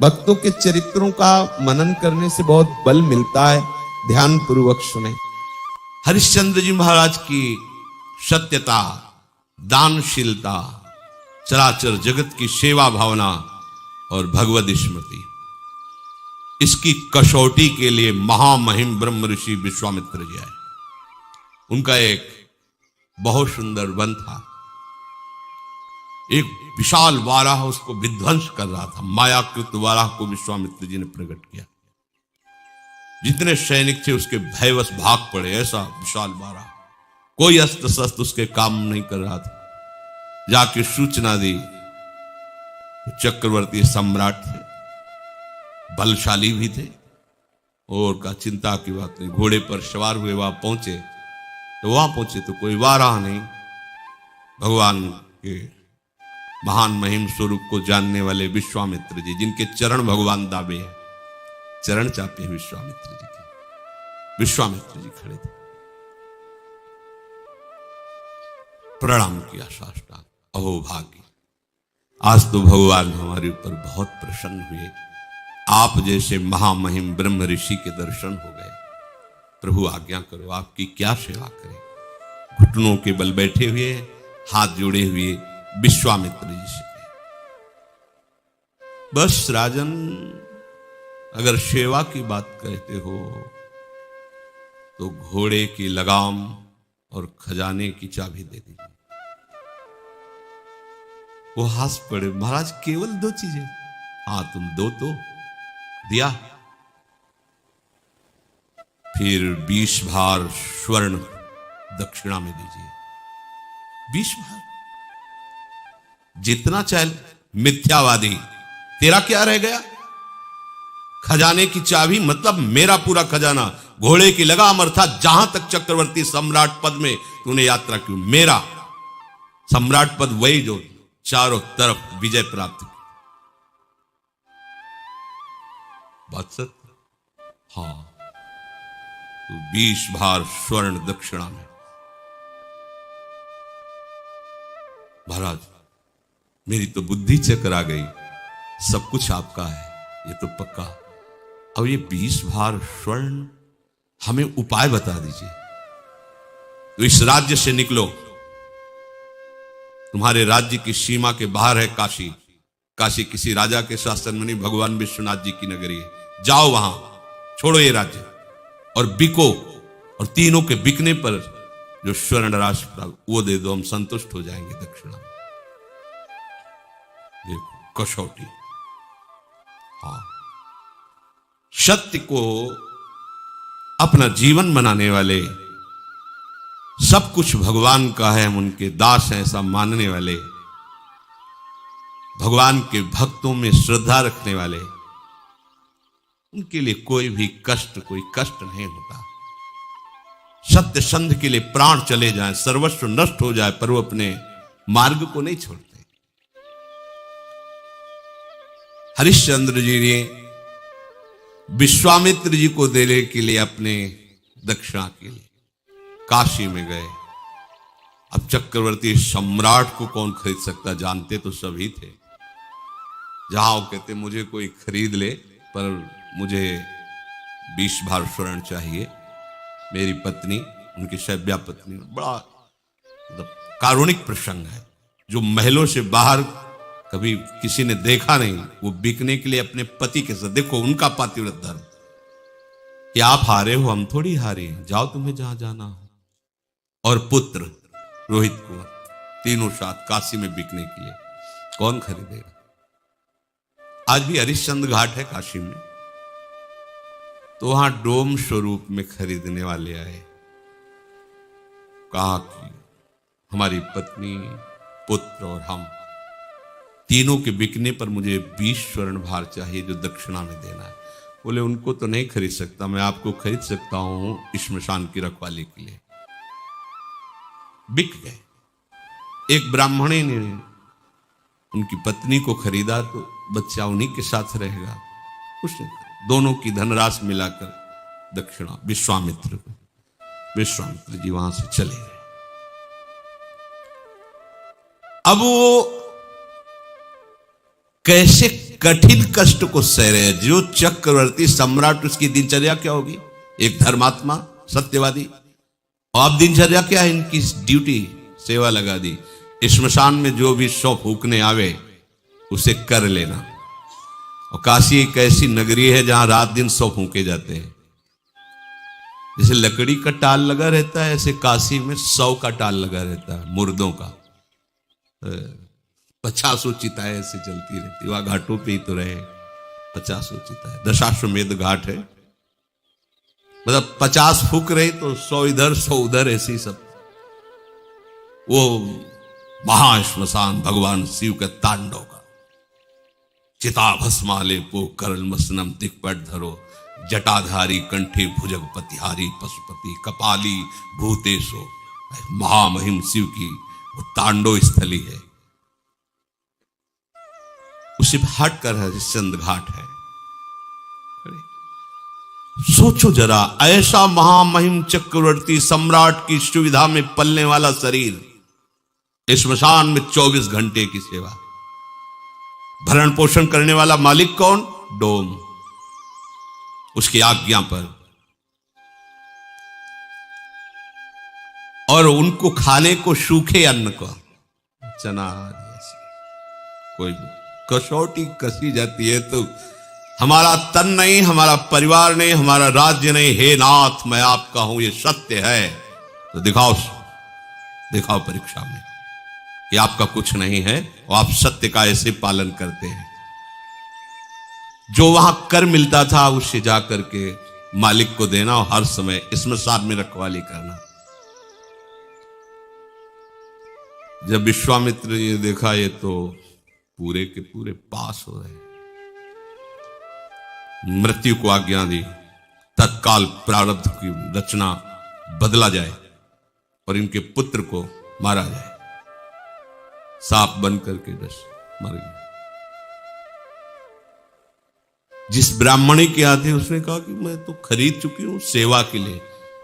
भक्तों के चरित्रों का मनन करने से बहुत बल मिलता है। ध्यान पूर्वक सुने। हरिश्चंद्र जी महाराज की सत्यता, दानशीलता, चराचर जगत की सेवा भावना और भगवद स्मृति, इसकी कसौटी के लिए महामहिम ब्रह्म ऋषि विश्वामित्र जी आए। उनका एक बहुत सुंदर वन था। एक विशाल वाराह उसको विध्वंस कर रहा था। मायाकृत वाराह को विश्वामित्र जी ने प्रकट किया। जितने सैनिक थे उसके भयवश भाग पड़े। ऐसा विशाल वाराह, कोई अस्त्र शस्त्र उसके काम नहीं कर रहा था। जाके सूचना दी। चक्रवर्ती सम्राट थे, बलशाली भी थे, और का चिंता की बात नहीं। घोड़े पर सवार हुए वहां पहुंचे तो कोई वाराह नहीं। भगवान के महान महिम स्वरूप को जानने वाले विश्वामित्र जी, जिनके चरण भगवान दाबे हैं, चरण चापे विश्वामित्र जी के। विश्वामित्र जी खड़े थे, प्रणाम किया साष्टांग। अहो भाग्य, आज तो भगवान हमारे ऊपर बहुत प्रसन्न हुए। आप जैसे महामहिम ब्रह्म ऋषि के दर्शन हो गए। प्रभु आज्ञा करो, आपकी क्या सेवा करें। घुटनों के बल बैठे हुए, हाथ जोड़े हुए विश्वामित्र जी से, बस राजन, अगर सेवा की बात कहते हो तो घोड़े की लगाम और खजाने की चाबी दे दीजिए। वो हंस पड़े। महाराज केवल 2 चीजें? हाँ, तुम दो तो दिया। फिर 20 भार स्वर्ण दक्षिणा में दीजिए। 20 भार? जितना चाहे। मिथ्यावादी, तेरा क्या रह गया? खजाने की चाबी मतलब मेरा पूरा खजाना। घोड़े की लगाम अर्थात जहां तक चक्रवर्ती सम्राट पद में तूने यात्रा की, मेरा सम्राट पद वही जो चारों तरफ विजय प्राप्त की। बात सत्य? हाँ, तो 20 भार स्वर्ण दक्षिणा में। महाराज, मेरी तो बुद्धि चकरा गई। सब कुछ आपका है, ये तो पक्का। अब ये 20 भार स्वर्ण, हमें उपाय बता दीजिए। तो इस राज्य से निकलो। तुम्हारे राज्य की सीमा के बाहर है काशी। काशी किसी राजा के शासन में नहीं, भगवान विश्वनाथ जी की नगरी है। जाओ वहां, छोड़ो ये राज्य और बिको, और तीनों के बिकने पर जो स्वर्ण राशि प्राप्त वो दे दो, हम संतुष्ट हो जाएंगे दक्षिणा में। देखो कसौटी। हाँ, सत्य को अपना जीवन बनाने वाले, सब कुछ भगवान का है, हम उनके दास हैं, ऐसा मानने वाले, भगवान के भक्तों में श्रद्धा रखने वाले, उनके लिए कोई कष्ट नहीं होता। सत्य संध के लिए प्राण चले जाएं, सर्वस्व नष्ट हो जाए, पर वो अपने मार्ग को नहीं छोड़ते। हरिश्चंद्र जी ने विश्वामित्र जी को देने के लिए अपने दक्षिणा के लिए काशी में गए। अब चक्रवर्ती सम्राट को कौन खरीद सकता, जानते तो सभी थे। जहां वो कहते मुझे कोई खरीद ले, पर मुझे 20 भार स्वर्ण चाहिए। मेरी पत्नी, उनकी शैब्या पत्नी, बड़ा कारुणिक प्रसंग है, जो महलों से बाहर कभी किसी ने देखा नहीं। वो बिकने के लिए अपने पति के साथ, देखो उनका पातिव्रत धर्म, कि आप हारे हो, हम थोड़ी हारे हैं, जाओ तुम्हें जहां जाना हो। और पुत्र रोहित कुंवर, तीनों साथ काशी में बिकने के लिए। कौन खरीदेगा? आज भी हरिश्चंद्र घाट है काशी में, तो वहां डोम स्वरूप में खरीदने वाले आए। कहा कि हमारी पत्नी, पुत्र और हम तीनों के बिकने पर मुझे 20 स्वर्ण भार चाहिए, जो दक्षिणा में देना है। बोले उनको तो नहीं खरीद सकता, मैं आपको खरीद सकता हूं श्मशान की रखवाली के लिए। बिक गए। एक ब्राह्मणी ने उनकी पत्नी को खरीदा, तो बच्चा उन्हीं के साथ रहेगा। उसने दोनों की धनराशि मिलाकर दक्षिणा विश्वामित्र को। विश्वामित्र जी वहां से चले गए। अब वो कैसे कठिन कष्ट को सह रहे हैं। जो चक्रवर्ती सम्राट, उसकी दिनचर्या क्या होगी? एक धर्मात्मा, सत्यवादी। और अब दिनचर्या क्या है इनकी? ड्यूटी, सेवा लगा दी। श्मशान में जो भी 100 फूकने आवे उसे कर लेना। और काशी एक ऐसी नगरी है जहां रात दिन 100 फूके जाते हैं। जैसे लकड़ी का टाल लगा रहता है, ऐसे काशी में 100 का टाल लगा रहता है, मुर्दों का। 50 चिताएं ऐसे चलती रहती। वहां घाटों पे ही तो रहे 50 चिताएं। दशाश्वमेध घाट है, मतलब 50 फूक रही तो 100 इधर 100 उधर, ऐसे ही सब। वो महाश्मशान भगवान शिव के तांडव का। चिता भस्माले पो करल मसनम दिक्पट धरो, जटाधारी कंठे भुजगपतिहारी पशुपति कपाली भूतेशो। महामहिम शिव की वो तांडव स्थली है। उसे हट कर हरिश्चंद्र घाट है। सोचो जरा, ऐसा महामहिम चक्रवर्ती सम्राट की सुविधा में पलने वाला शरीर, श्मशान में 24 घंटे की सेवा। भरण पोषण करने वाला मालिक कौन? डोम। उसकी आज्ञा पर। और उनको खाने को सूखे अन्न को, चना जैसी कोई कसौटी कसी जाती है तो हमारा तन नहीं, हमारा परिवार नहीं, हमारा राज्य नहीं। हे नाथ, मैं आपका हूं, ये सत्य है तो दिखाओ, दिखाओ परीक्षा में कि आपका कुछ नहीं है और आप सत्य का ऐसे पालन करते हैं। जो वहां कर मिलता था उससे जाकर के मालिक को देना और हर समय श्मशान में रखवाली करना। जब विश्वामित्र ने ये देखा, ये तो पूरे के पूरे पास हो रहे, मृत्यु को आज्ञा दी, तत्काल प्रारब्ध की रचना बदला जाए और इनके पुत्र को मारा जाए। सांप बन करके बस मर गया। जिस ब्राह्मणी के आते उसने कहा कि मैं तो खरीद चुकी हूं सेवा के लिए,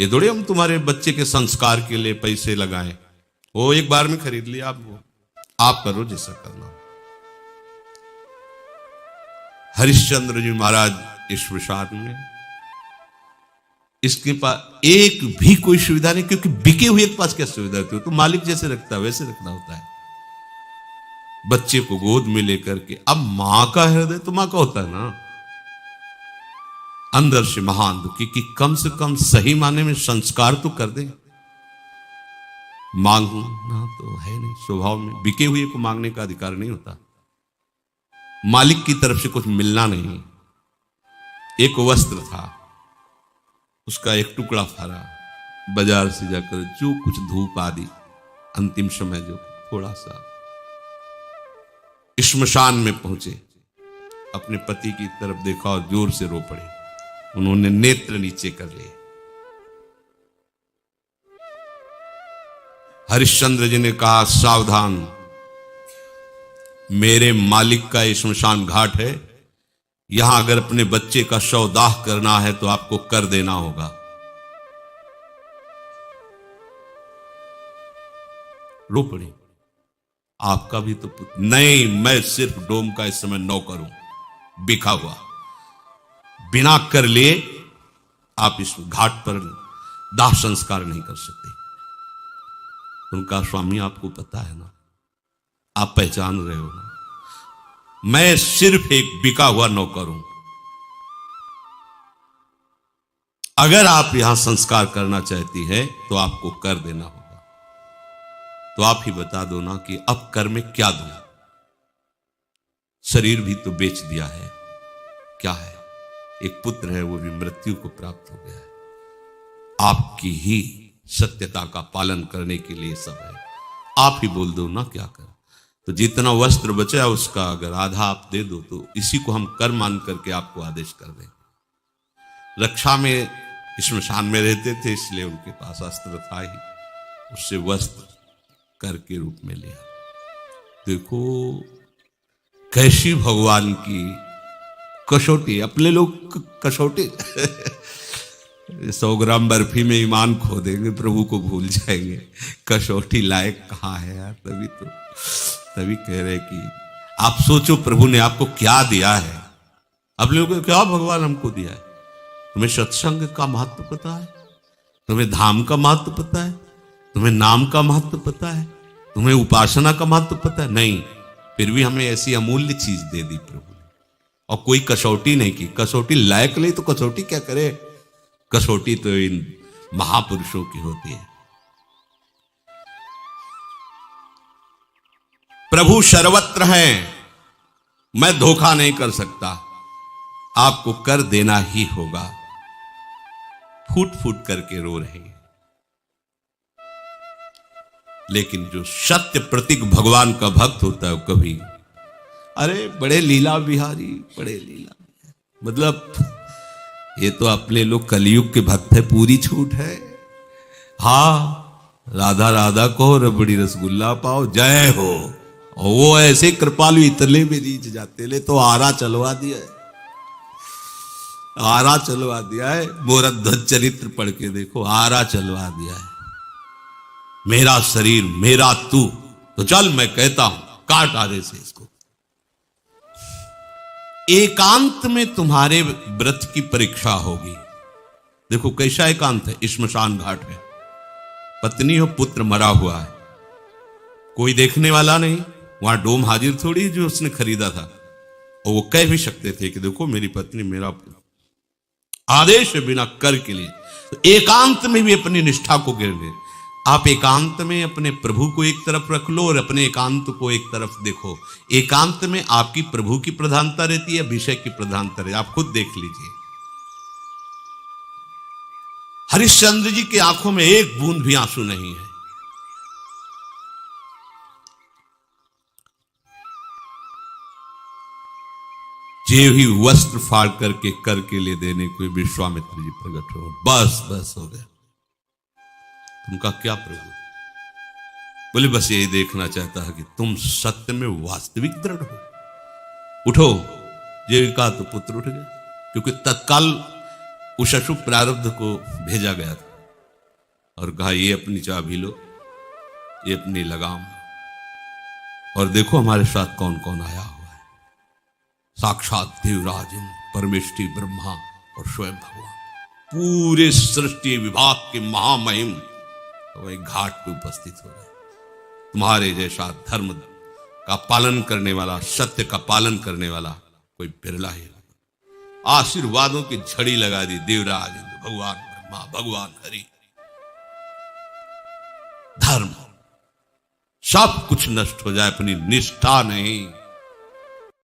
ये थोड़ी हम तुम्हारे बच्चे के संस्कार के लिए पैसे लगाएं। वो एक बार में खरीद लिया, आप करो जैसा करना। हरिश्चंद्र जी महाराज इस विषाद में, इसके पास एक भी कोई सुविधा नहीं, क्योंकि बिके हुए के पास क्या सुविधा होती है? तो मालिक जैसे रखता है वैसे रखना होता है। बच्चे को गोद में लेकर के, अब मां का हृदय तो मां का होता है ना, अंदर से महान दुखी कि कम से कम सही माने में संस्कार तो कर दे। मांगना तो है नहीं स्वभाव में, बिके हुए को मांगने का अधिकार नहीं होता। मालिक की तरफ से कुछ मिलना नहीं। एक वस्त्र था, उसका एक टुकड़ा फरा, बाजार से जाकर जो कुछ धूप आदि, अंतिम समय जो थोड़ा सा, श्मशान में पहुंचे, अपने पति की तरफ देखा और जोर से रो पड़े। उन्होंने नेत्र नीचे कर लिए। हरिश्चंद्र जी ने कहा, सावधान, मेरे मालिक का श्मशान घाट है, यहां अगर अपने बच्चे का शव दाह करना है तो आपको कर देना होगा। रो पड़ी, आपका भी तो पुत्र नहीं, मैं सिर्फ डोम का इस समय नौकर हूं, बिका हुआ, बिना कर लिए आप इस घाट पर दाह संस्कार नहीं कर सकते। उनका स्वामी आपको पता है ना, आप पहचान रहे हो ना, मैं सिर्फ एक बिका हुआ नौकर हूं। अगर आप यहां संस्कार करना चाहती हैं तो आपको कर देना होगा। तो आप ही बता दो ना कि अब कर में क्या दूं? शरीर भी तो बेच दिया है, क्या है? एक पुत्र है, वो भी मृत्यु को प्राप्त हो गया है। आपकी ही सत्यता का पालन करने के लिए सब है, आप ही बोल दो ना क्या कर। तो जितना वस्त्र बचा उसका अगर आधा आप दे दो तो इसी को हम कर मान करके आपको आदेश कर दें। रक्षा में श्मशान में रहते थे, इसलिए उनके पास अस्त्र था ही, उससे वस्त्र कर के रूप में लिया। देखो कैसी भगवान की कसौटी, अपने लोग कसौटी 100 ग्राम बर्फी में ईमान खो देंगे, प्रभु को भूल जाएंगे। कसौटी लायक कहाँ है यार? तभी कह रहे कि आप सोचो प्रभु ने आपको क्या दिया है। अब लोगों को क्या भगवान हमको दिया है? तुम्हें सत्संग का महत्व पता है? तुम्हें धाम का महत्व पता है? तुम्हें नाम का महत्व पता है? तुम्हें उपासना का महत्व पता है? नहीं। फिर भी हमें ऐसी अमूल्य चीज दे दी प्रभु ने, और कोई कसौटी नहीं की। कसौटी लायक नहीं तो कसौटी क्या करे? कसौटी तो इन महापुरुषों की होती है। प्रभु सर्वत्र हैं, मैं धोखा नहीं कर सकता, आपको कर देना ही होगा। फूट फूट करके रो रहे हैं, लेकिन जो सत्य प्रतीक भगवान का भक्त होता है वो कभी, अरे बड़े लीला बिहारी, बड़े लीला, मतलब ये तो अपने लोग कलयुग के भक्त है, पूरी छूट है। हाँ, राधा राधा कहो, रबड़ी रसगुल्ला पाओ, जय हो। और वो ऐसे कृपालु इतने में रीच जाते, ले तो आरा चलवा दिया है, आरा चलवा दिया है। मोरा ध्वज चरित्र पढ़ के देखो, आरा चलवा दिया है। मेरा शरीर मेरा तू, तो चल मैं कहता हूं, काट आरे से इसको। एकांत में तुम्हारे व्रत की परीक्षा होगी। देखो कैसा एकांत है, श्मशान घाट है, पत्नी हो पुत्र मरा हुआ है, कोई देखने वाला नहीं, वहां डोम हाजिर थोड़ी जो उसने खरीदा था। और वो कह भी सकते थे कि देखो मेरी पत्नी मेरा आदेश बिना कर के लिए। तो एकांत में भी अपनी निष्ठा को गिरने, आप एकांत में अपने प्रभु को एक तरफ रख लो और अपने एकांत को एक तरफ देखो। एकांत में आपकी प्रभु की प्रधानता रहती है, विषय की प्रधानता रहती है, आप खुद देख लीजिए। हरिश्चंद्र जी की आंखों में एक बूंद भी आंसू नहीं है। जे ही वस्त्र फाड़ करके कर के लिए देने को विश्वामित्र जी प्रकट हो, बस बस हो गया। तुमका क्या प्रभु? बोले बस यही देखना चाहता है कि तुम सत्य में वास्तविक दृढ़ हो। उठो, जीविका तो पुत्र उठ गए, क्योंकि तत्काल उस अशुभ प्रारब्ध को भेजा गया था और कहा ये अपनी चाबी लो, ये अपनी लगाम, और देखो हमारे साथ कौन कौन आया हुआ है। साक्षात देवराज परमेष्ठी ब्रह्मा और स्वयं भगवान, पूरे सृष्टि विभाग के महामहिम वही घाट पे उपस्थित हो गए। तुम्हारे जैसा धर्म का पालन करने वाला, सत्य का पालन करने वाला कोई बिरला ही लगा। आशीर्वादों की झड़ी लगा दी देवराज, भगवान ब्रह्मा, भगवान हरि। धर्म सब कुछ नष्ट हो जाए, अपनी निष्ठा नहीं।